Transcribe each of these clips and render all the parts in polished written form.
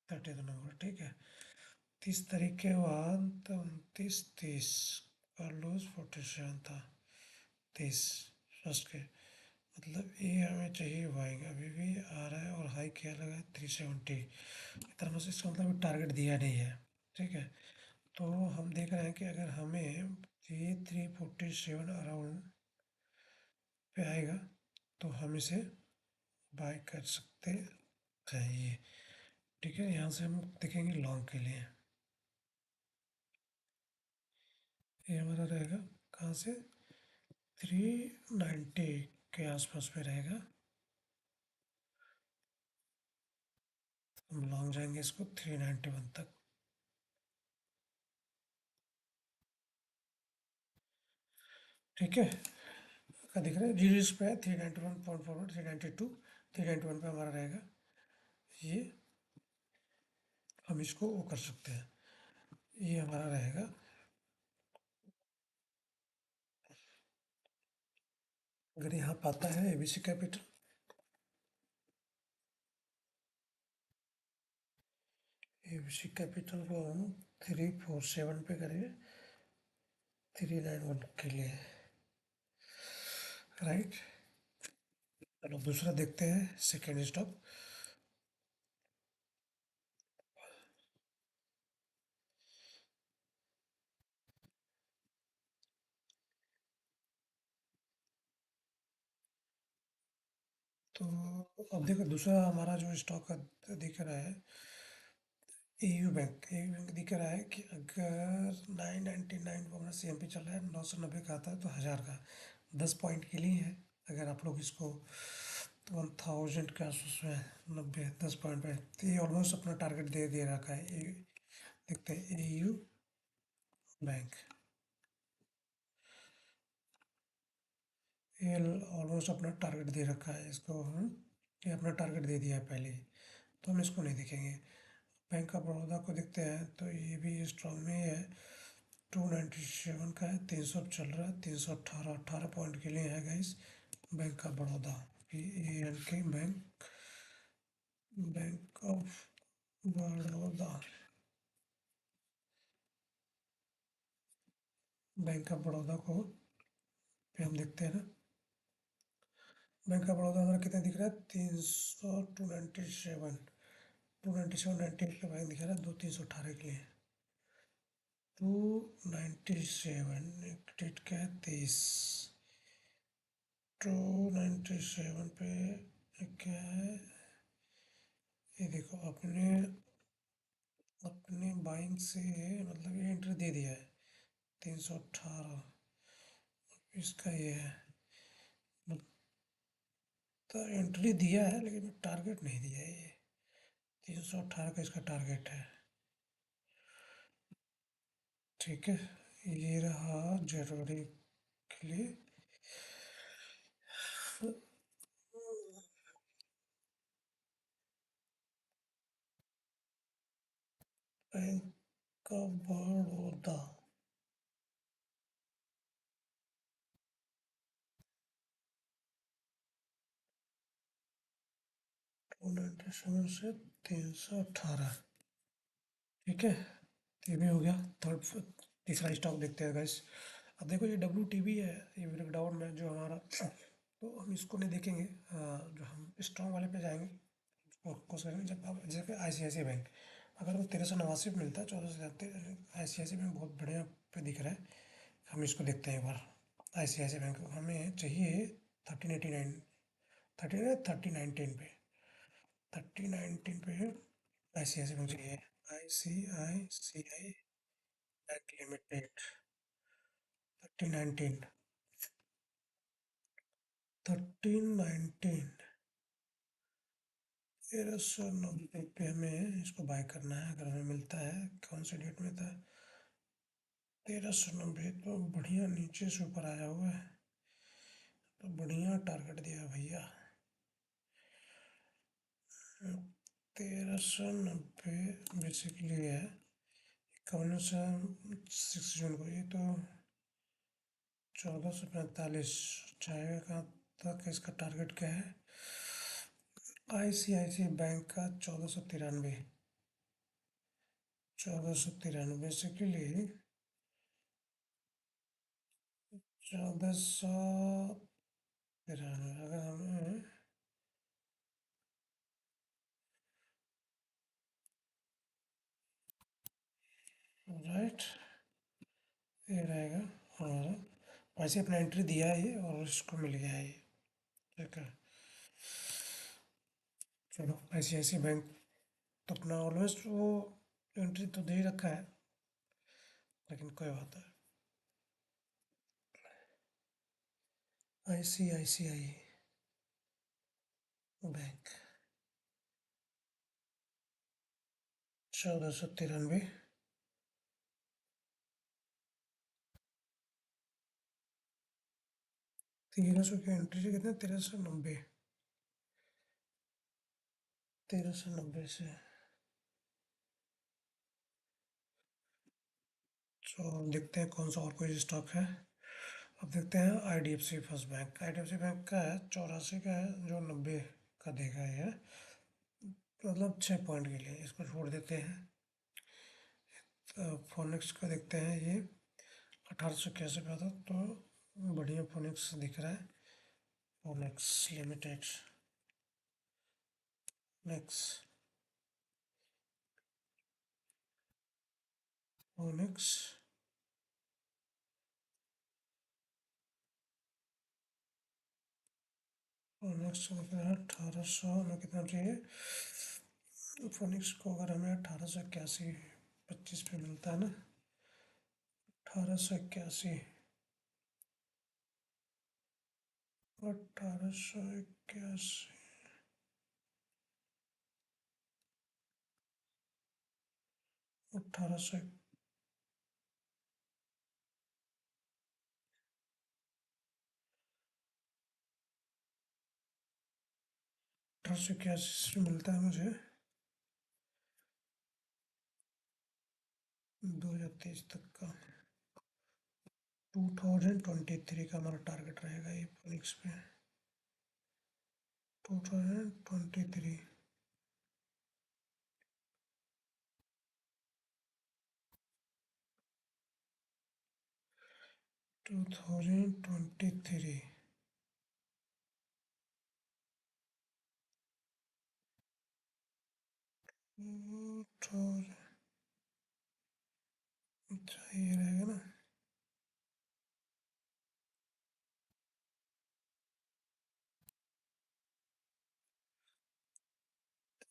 32 number, ठीक है। 30 तारीख के बाद तो 29, 30 कार्लोस 47 था। 30 फर्स्ट के, मतलब ये हमें चाहिए बाइंग, अभी भी आ रहा है और हाई क्या लगा 370। इतना बस, इसका मतलब टारगेट दिया नहीं है, ठीक है। तो हम देख रहे हैं कि अगर हमें ये 347 अराउंड पे आएगा तो हम इसे बाय कर सकते हैं ये, ठीक है। यहाँ से हम देखेंगे लॉन्ग के लिए, ये हमारा रहेगा कहाँ से, 390 के आसपास पे रहेगा। हम लॉन्ग जाएंगे इसको 391 तक, ठीक है। का दिख रहा है जीरो पे है 391.41, 392, 391 पे हमारा रहेगा ये। हम इसको वो कर सकते हैं, ये हमारा रहेगा। अगर यहाँ पाता है एबीसी कैपिटल, एबीसी कैपिटल को हम 347 पे करेंगे 391 के लिए, राइट। चलो दूसरा देखते हैं, सेकेंड स्टॉक। तो अब देखो दूसरा हमारा जो स्टॉक का दिख रहा है, एयू बैंक। एयू बैंक दिख रहा है कि अगर 999 को अपना सीएमपी चल रहा है, 990 का आता है तो 1000 का 10 पॉइंट के लिए है। अगर आप लोग इसको 1000 के आसपास में 90 10 पॉइंट पे, तो ये ऑलमोस्ट अपना टारगेट दे दे रखा है। ये देखते हैं एयू बैंक, ये ऑलमोस्ट अपना टारगेट दे रखा है इसको हम, ये अपना टारगेट दे दिया है पहले ही, तो हम इसको नहीं देखेंगे। बैंक ऑफ बड़ौदा को देखते हैं तो ये भी स्ट्रॉन्ग में ही है, 297 का है, 300 चल रहा है, 318 18 पॉइंट के लिए है guys. Bank of Baroda, PANK bank, bank of Baroda, bank of Baroda को पे हम देखते हैं ना। बैंक ऑफ बड़ौदा हमारा कितना दिख रहा है, 300, 297, 297 98 का बैंक दिखा रहा है, 2318 के लिए 297 डेट क्या है 23, 297 पे क्या है, ये देखो अपने अपने बाइंग से, मतलब ये एंट्री दे दिया है 318, इसका ये है, मतलब एंट्री दिया है लेकिन टारगेट नहीं दिया है ये, 318 का इसका टारगेट है, ठीक है। ये रहा जनवरी के लिए। बैंक ऑफ बड़ौदा, 297 से 318, ठीक है। तो ये भी हो गया थर्ड। तीसरा स्टॉक देखते हैं गाइस। अब देखो ये WTB है, ये ब्रेकडाउन में जो हमारा, तो हम इसको नहीं देखेंगे। जो हम स्ट्रॉन्ग वाले पे जाएंगे, उसको कोशिश करेंगे। जब आप जैसे ICICI बैंक, अगर वो 1389 पे मिलता है, 14 से ICICI बैंक बहुत बढ़िया पे दिख रहा है। हम इसको देखते हैं एक बार। ICICI बैंक हमें चाहिए 1389, 1319 पे, 1319 पे ICICI बैंक चाहिए। ICICI बैंक लिमिटेड 1319, 1319, 1390 पे हमें इसको बाय करना है। अगर हमें मिलता है, कौन से डेट में था, 1390, तो बढ़िया नीचे से ऊपर आया हुआ है, तो बढ़िया टारगेट दिया भैया। 1390 बेसिकली है 51 से 6 जून को, ये तो 1445 जाएगा। कहाँ तक इसका टारगेट क्या है, ICICI बैंक का 1493, 1493 बेसिकली 1493 अगर हमें राइट ये रहेगा हमारा। वैसे अपना एंट्री दिया है ये और इसको मिल गया है ये। ठीक है, चलो ICICI बैंक तो अपना ऑलमोस्ट वो एंट्री तो दे ही रखा है, लेकिन कोई बात है। ICICI बैंक 1493 1300 की एंट्री से कितने 1390 1390 से। तो देखते हैं कौन सा और कोई स्टॉक है। अब देखते हैं IDFC first bank. IDFC bank का है 84 का है, जो 90 का देगा ये, मतलब 6 पॉइंट के लिए इसको छोड़ देते हैं। तो फोनिक्स का देखते हैं, ये 1881 पे था, तो बढ़िया फोनिक्स दिख रहा है। Phoenix limited, next phoenix phoenix को कितना है 1800 में कितना चाहिए। फोनिक्स को अगर हमें 1881 25 पे मिलता है ना, 1881 1881 1800 1881 मिलता है मुझे 2023 तक का। 2023 का हमारा टारगेट रहेगा ये फोनिक्स पे। 2023 2023 और अच्छा ये रहेगा ना,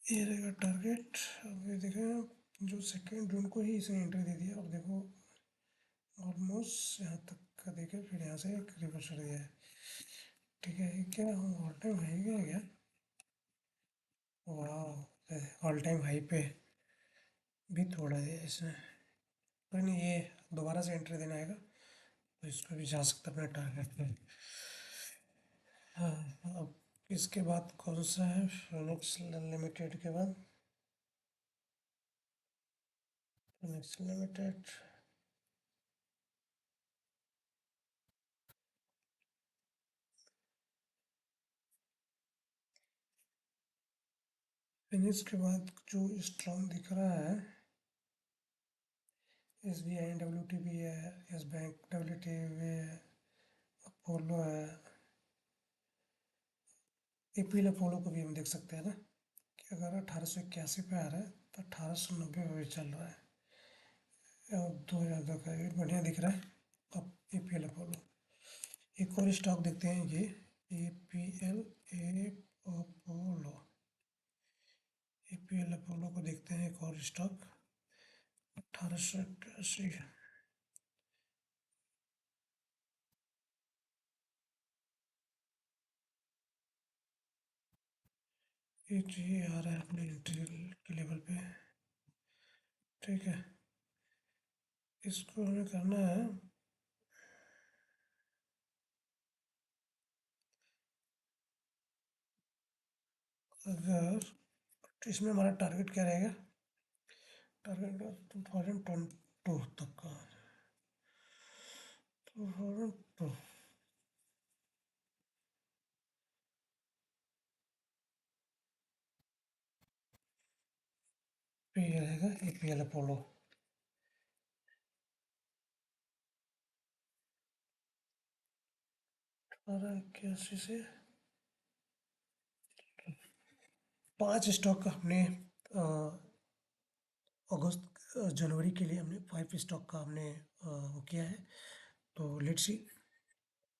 ये रहेगा टारगेट। अब ये देखें, जो 2 जून को ही इसने एंट्री दे दिया, अब देखो ऑलमोस्ट यहाँ तक का देखे, फिर यहाँ से एक रिवर्सल गया है। ठीक है, ये क्या ऑल टाइम हाई गया क्या। वाह, ऑल टाइम हाई पे भी तोड़ा है इसने। कोई नहीं, ये दोबारा से एंट्री देना आएगा तो इसको भी जा सकता है अपने टारगेट पे। हाँ, अब इसके बाद कौन सा है, फिनिक्स लिमिटेड के बाद फिनिक्स लिमिटेड। फिनिक्स के बाद जो स्ट्रॉन्ग दिख रहा है, SBI WTB है, यस बैंक WTB है, अपोलो है। APL अपोलो को भी हम देख सकते हैं ना, कि अगर 1881 पे आ रहा है तो 1890 पे भी चल रहा है, और 2000 का ये बढ़िया दिख रहा है। अब APL अपोलो, एक और स्टॉक देखते हैं, ये APL अपोलो। APL अपोलो को देखते हैं, एक और स्टॉक 1881। ये आ रहा है अपने एंट्री के लेवल पे। ठीक है, इसको हमें करना है, अगर इसमें हमारा टारगेट क्या रहेगा, टारगेट 2022 तक का, 2002 पे ये रहेगा APL अपोलो। ₹1881 से 5 स्टॉक का हमने जनवरी के लिए हमने 5 स्टॉक का हमने वो किया है। तो लेट्स सी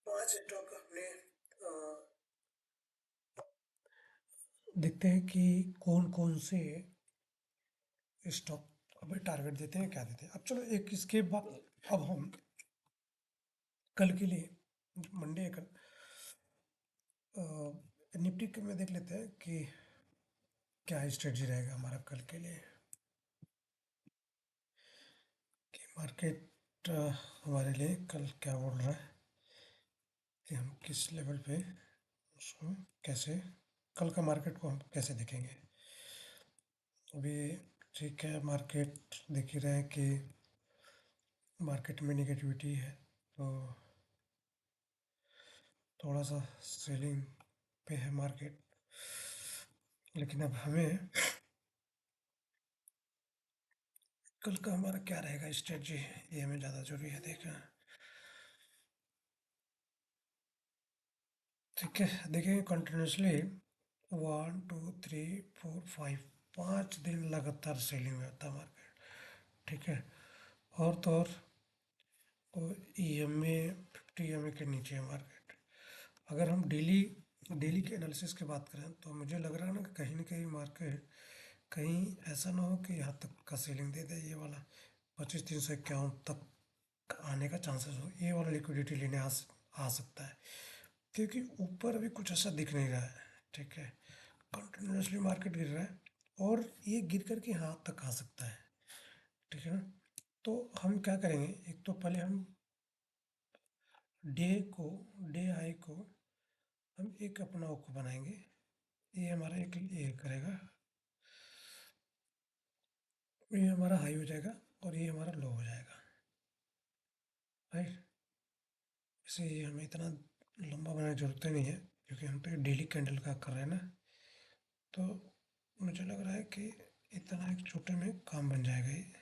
5 स्टॉक का हमने देखते हैं कि कौन कौन से स्टॉक हमें टारगेट देते हैं, क्या देते हैं। अब चलो एक इसके बाद अब हम कल के लिए, मंडे है कल, निफ्टी के में देख लेते हैं कि क्या स्ट्रेटजी रहेगा हमारा कल के लिए, कि मार्केट हमारे लिए कल क्या बोल रहा है, कि हम किस लेवल पे उसको कैसे, कल का मार्केट को हम कैसे देखेंगे। अभी ठीक है, मार्केट देख ही रहे हैं कि मार्केट में निगेटिविटी है, तो थोड़ा सा सेलिंग पे है मार्केट। लेकिन अब हमें कल का हमारा क्या रहेगा स्ट्रेटजी, ये हमें ज़्यादा जरूरी है देखना। ठीक है, देखेंगे कंटिन्यूसली 1 2 3 4 5 5 दिन लगातार सेलिंग में होता है मार्केट। ठीक है, और तो और EMA 50 EMA के नीचे है मार्केट। अगर हम डेली डेली के एनालिसिस की बात करें तो मुझे लग रहा है ना कहीं मार्केट कहीं ऐसा ना हो कि यहाँ तक का सेलिंग दे दे, ये वाला 25,351 तक आने का चांसेस हो, ये वाला लिक्विडिटी लेने आ सकता है, क्योंकि ऊपर अभी कुछ ऐसा दिख नहीं रहा है। ठीक है, कंटिन्यूसली मार्केट गिर रहा है और ये गिर करके यहाँ तक आ सकता है। ठीक है ना, तो हम क्या करेंगे, एक तो पहले हम डे को डे हाई को हम एक अपना को बनाएंगे, ये हमारा एक ये करेगा, ये हमारा हाई हो जाएगा और ये हमारा लो हो जाएगा, राइट। इसे ये हमें इतना लंबा बनाने की जरूरत नहीं है, क्योंकि हम तो डेली कैंडल का कर रहे हैं ना, तो मुझे लग रहा है कि इतना एक छोटे में काम बन जाएगा ये।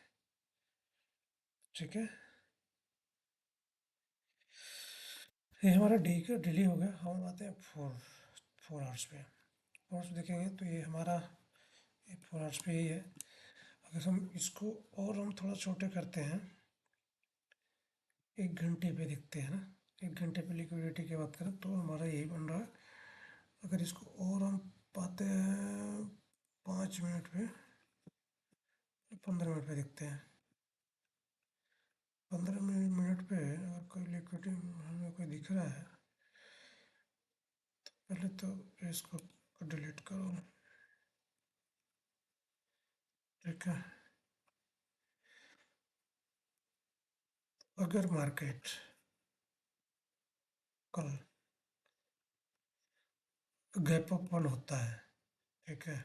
ठीक है, ये हमारा डे का डेली हो गया। हम आते हैं 4 आवर्स पे। 4 आवर्स देखेंगे तो ये हमारा ये 4 आवर्स पे ही है। अगर हम इसको और हम थोड़ा छोटे करते हैं, 1 घंटे पे देखते हैं ना, 1 घंटे पे लिक्विडिटी की बात करें तो हमारा यही बन रहा है। अगर इसको और हम पाते हैं 5 मिनट पे, 15 मिनट पे देखते हैं, 15 मिनट पे अगर कोई लिक्विडिटी हमें कोई दिख रहा है, पहले तो इसको डिलीट करो। ठीक है, अगर मार्केट कल गैप ओपन होता है, ठीक है,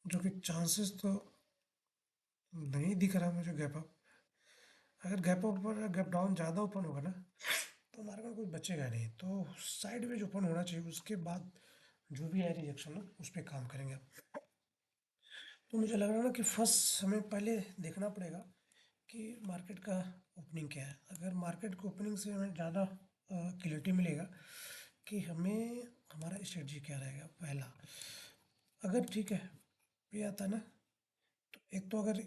जो कि चांसेस तो नहीं दिख रहा मुझे गैप अप। अगर गैप अप और गैप डाउन ज़्यादा ओपन होगा ना, तो हमारे पास कुछ बचेगा नहीं, तो साइड में जो ओपन होना चाहिए उसके बाद जो भी है रिजेक्शन ना उस पर काम करेंगे। तो मुझे लग रहा है ना कि फर्स्ट हमें पहले देखना पड़ेगा कि मार्केट का ओपनिंग क्या है। अगर मार्केट को ओपनिंग से हमें ज़्यादा क्लियरिटी मिलेगा कि हमें हमारा स्ट्रेटजी क्या रहेगा पहला, अगर ठीक है ये आता है ना, तो एक तो अगर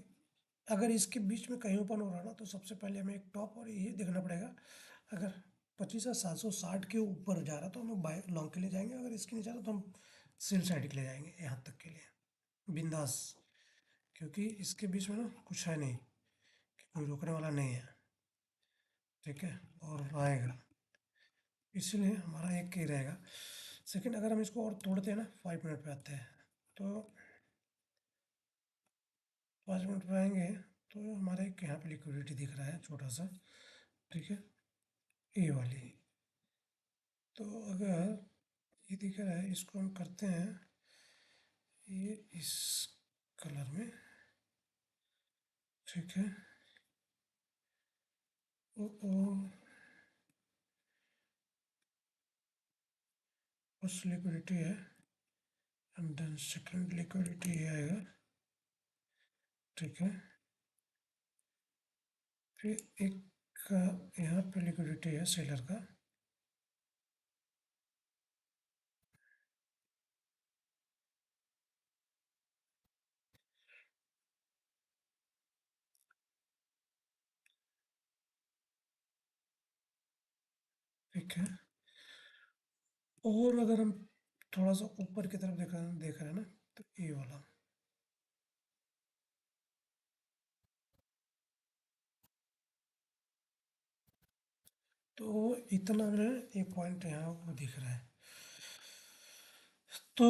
अगर इसके बीच में कहीं ओपन हो रहा ना, तो सबसे पहले हमें एक टॉप और ये देखना पड़ेगा। अगर 25,760 के ऊपर जा रहा तो हम बाय लॉन्ग के लिए जाएंगे, अगर इसके नीचे जा रहा तो हम सेल साइड के लिए जाएंगे यहाँ तक के लिए बिंदास, क्योंकि इसके बीच में ना कुछ है नहीं कि कोई रोकने वाला नहीं है। ठीक है, और आएगा, इसलिए हमारा एक ही रहेगा। सेकंड, अगर हम इसको और तोड़ते हैं ना, 5 मिनट पे आते हैं, तो 5 मिनट पे आएंगे तो हमारे एक यहाँ पे लिक्विडिटी दिख रहा है छोटा सा। ठीक है, ये वाली, तो अगर ये दिख रहा है, इसको हम करते हैं ये इस कलर में। ठीक है, ओ कुछ लिक्विडिटी है, एंड देन सेकंड लिक्विडिटी ये आएगा, ठीक है। फिर एक यहाँ पे लिक्विडिटी है सेलर का, ठीक है। और अगर हम थोड़ा सा ऊपर की तरफ देख रहे हैं ना, तो ये वाला, तो इतना में एक पॉइंट यहाँ वो दिख रहा है। तो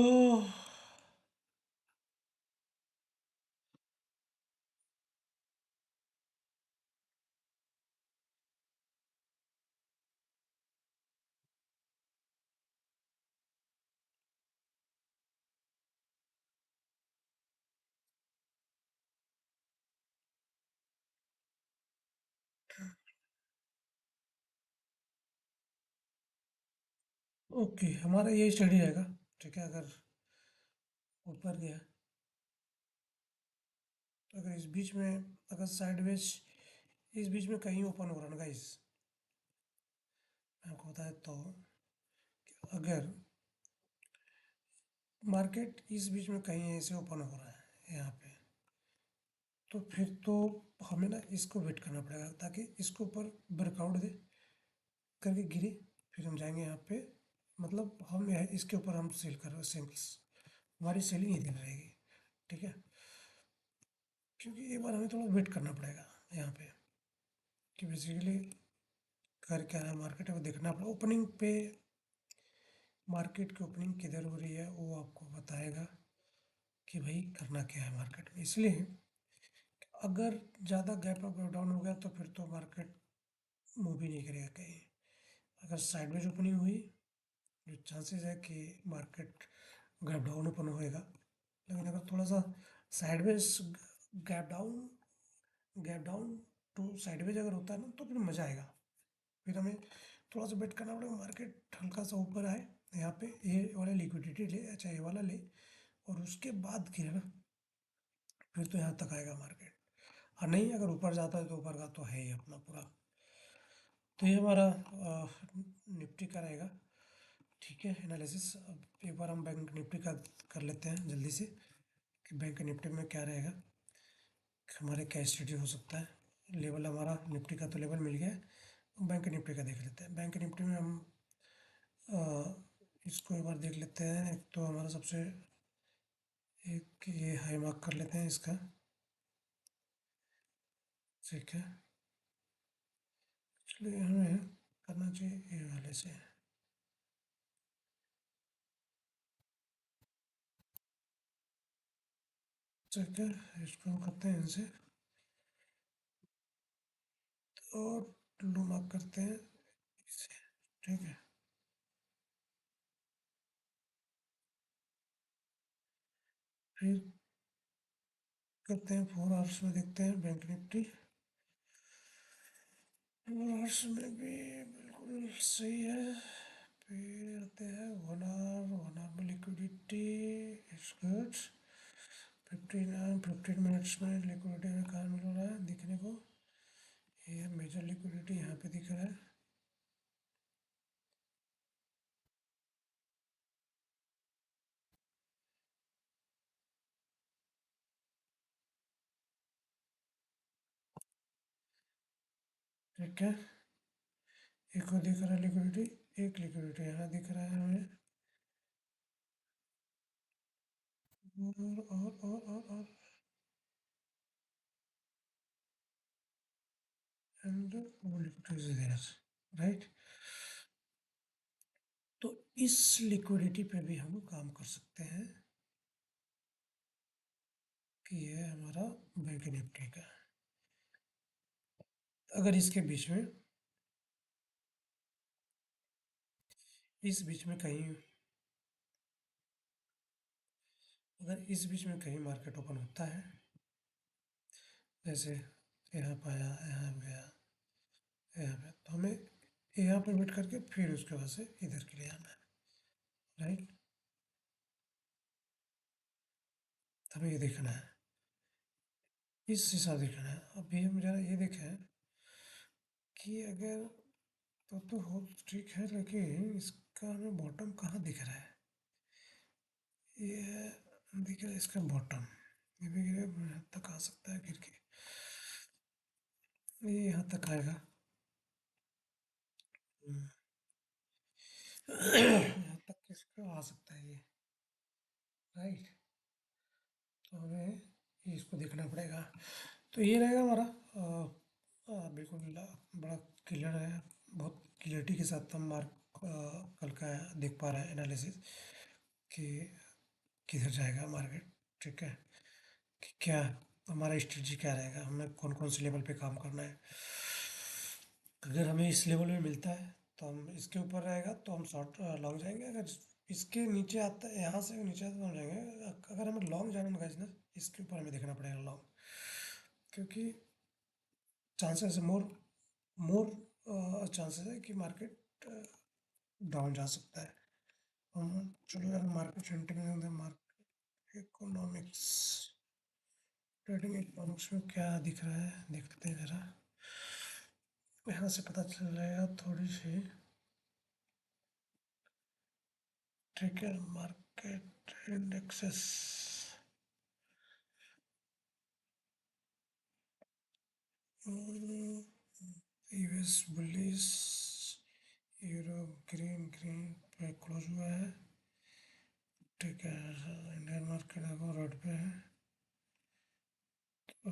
ओके, हमारा ये स्टडी रहेगा, ठीक है। अगर ऊपर गया, तो अगर इस बीच में, अगर साइडवेज इस बीच में कहीं ओपन हो रहा है ना गाइस, मैं आपको बताया तो, अगर मार्केट इस बीच में कहीं ऐसे ओपन हो रहा है यहाँ पे, तो फिर तो हमें ना इसको वेट करना पड़ेगा, ताकि इसको ऊपर ब्रेकआउट दे करके गिरे, फिर हम जाएंगे यहाँ पे, मतलब हम यहाँ इसके ऊपर हम सेल कर रहे हैं सिंगल्स, हमारी सेलिंग इधर रहेगी, ठीक है। क्योंकि एक बार हमें थोड़ा वेट करना पड़ेगा यहाँ पे, कि बेसिकली कर क्या रहा है मार्केट, है वो देखना पड़ेगा। ओपनिंग पे मार्केट की ओपनिंग किधर हो रही है वो आपको बताएगा कि भाई करना क्या है मार्केट में। इसलिए अगर ज़्यादा गैप अप डाउन हो गया तो फिर तो मार्केट मूव ही नहीं करेगा कहीं। अगर साइडवेज ओपनिंग हुई, जो चांसेस है कि मार्केट गैप डाउन ओपन होएगा। लेकिन अगर थोड़ा सा sideways gap down gap down to sideways अगर होता है ना, तो फिर मज़ा आएगा। फिर हमें थोड़ा सा वेट करना पड़ेगा, मार्केट हल्का सा ऊपर आए, यहाँ पे ये वाला लिक्विडिटी ले, अच्छा ये वाला ले, और उसके बाद गिरे ना, फिर तो यहाँ तक आएगा मार्केट। और नहीं, अगर ऊपर जाता है तो ऊपर का तो है ही अपना पूरा। तो ये हमारा निफ्टी का रहेगा, ठीक है, एनालिसिस। अब एक बार हम बैंक निफ्टी का कर लेते हैं जल्दी से, कि बैंक निफ्टी में क्या रहेगा, हमारे क्या स्टडी हो सकता है। लेवल हमारा निफ्टी का तो लेवल मिल गया है, बैंक निफ्टी का देख लेते हैं। बैंक निफ्टी में हम अ, इसको एक बार देख लेते हैं। एक तो हमारा सबसे, एक ये हाई मार्क कर लेते हैं इसका, ठीक है। इसलिए हमें करना चाहिए ये वाले से, ठीक है। इसको हम करते हैं इनसे, और लो मार्क करते हैं इसे, ठीक है। फिर करते हैं 4 आवर्स में, देखते हैं बैंक निफ्टी 4 आवर्स में भी बिल्कुल सही है। फिर आते हैं 1 आवर, 1 आवर में लिक्विडिटी इट्स गुड। 15 मिनट्स में लिक्विडिटी में कहाँ मिल रहा है दिखने को, ये मेजर लिक्विडिटी यहाँ पे दिख रहा है, ठीक है। एक और दिख रहा है लिक्विडिटी, एक लिक्विडिटी यहाँ दिख रहा है हमें, और एंड वो लिक्विडिटी इज देयर, राइट। तो इस लिक्विडिटी पे भी हम काम कर सकते हैं, कि ये है हमारा बैंक निफ्टी का। अगर इसके बीच में, इस बीच में कहीं, अगर इस बीच में कहीं मार्केट ओपन होता है, जैसे यहाँ पाया, यहाँ गया, यहाँ पे, तो हमें यहाँ पे वेट करके फिर उसके बाद से इधर के लिए आना है, राइट। हमें ये देखना है, इस हिसाब से देखना है। अभी हम जरा ये देखें कि अगर तो हो ठीक है, लेकिन इसका हमें बॉटम कहाँ दिख रहा है? ये दिख रहा है इसका बॉटम, ये भी गिरे यहाँ तक आ सकता है गिर के, ये यहाँ तक आएगा। हम्म, यहाँ तक किसका आ सकता है ये, राइट। तो हमें ये इसको देखना पड़ेगा। तो ये रहेगा हमारा बिल्कुल बड़ा क्लियर है, बहुत क्लियरिटी के साथ हम मार्क कल का देख पा रहे हैं एनालिसिस कि किधर जाएगा मार्केट। ठीक है, कि क्या हमारा स्ट्रेटजी क्या रहेगा, हमें कौन कौन से लेवल पे काम करना है। अगर हमें इस लेवल में मिलता है तो हम इसके ऊपर रहेगा तो हम शॉर्ट लॉन्ग जाएंगे, अगर इसके नीचे आता है, यहाँ से नीचे आता है तो हम जाएंगे। अगर हमें लॉन्ग जाना है गाइस ना, इसके ऊपर हमें देखना पड़ेगा लॉन्ग, क्योंकि चांसेस मोर मोर चांसेस है कि मार्केट डाउन जा सकता है। चलो यार, market sentiment, market economics, trading economics में क्या दिख रहा है देखते हैं ज़रा। यहाँ से पता चल जाएगा थोड़ी सी। ठीक है, market indexes, US bullish, euro green green पे क्लोज हुआ है। ठीक है, इंडियन मार्केट अब रेड पे है। तो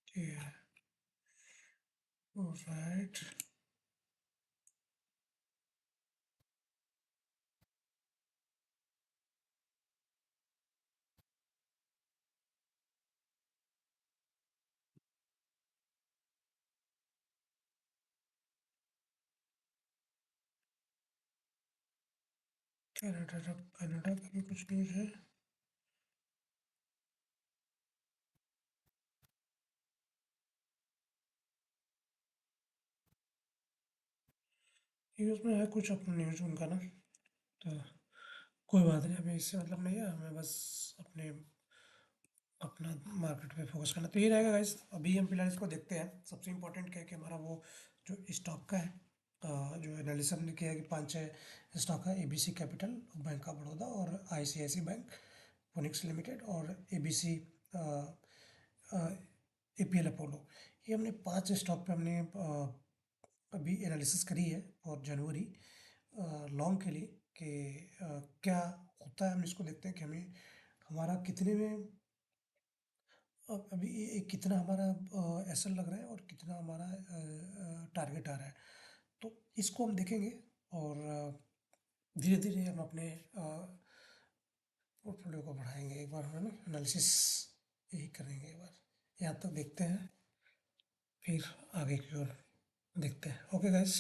ठीक है, राइट। कनाडा, कनाडा का भी कुछ न्यूज़ है? न्यूज़ में है कुछ अपना न्यूज़ उनका ना, तो कोई बात नहीं, हमें इससे मतलब नहीं है, हमें बस अपने अपना मार्केट पे फोकस करना। तो ये रहेगा गाइस, अभी हम फिलहाल इसको देखते हैं। सबसे इम्पोर्टेंट क्या है कि हमारा वो जो स्टॉक का है, जो एनालिसिस हमने किया है कि 5-6 स्टॉक है, ABC capital, bank of Baroda और आईसीआईसी बैंक, फोनिक्स लिमिटेड और एबीसी एपीएल अपोलो। ये हमने 5 स्टॉक पे हमने अभी एनालिसिस करी है और जनवरी लॉन्ग के लिए कि क्या होता है। हम इसको देखते हैं कि हमें हमारा कितने में अब अभी ये कितना हमारा एसएल लग रहा है और कितना हमारा टारगेट आ रहा है। तो इसको हम देखेंगे और धीरे धीरे हम अपने पोर्टफोलियो को बढ़ाएंगे। एक बार हम एनालिसिस यही करेंगे, एक बार यहाँ तक देखते हैं, फिर आगे की ओर देखते हैं। Okay guys.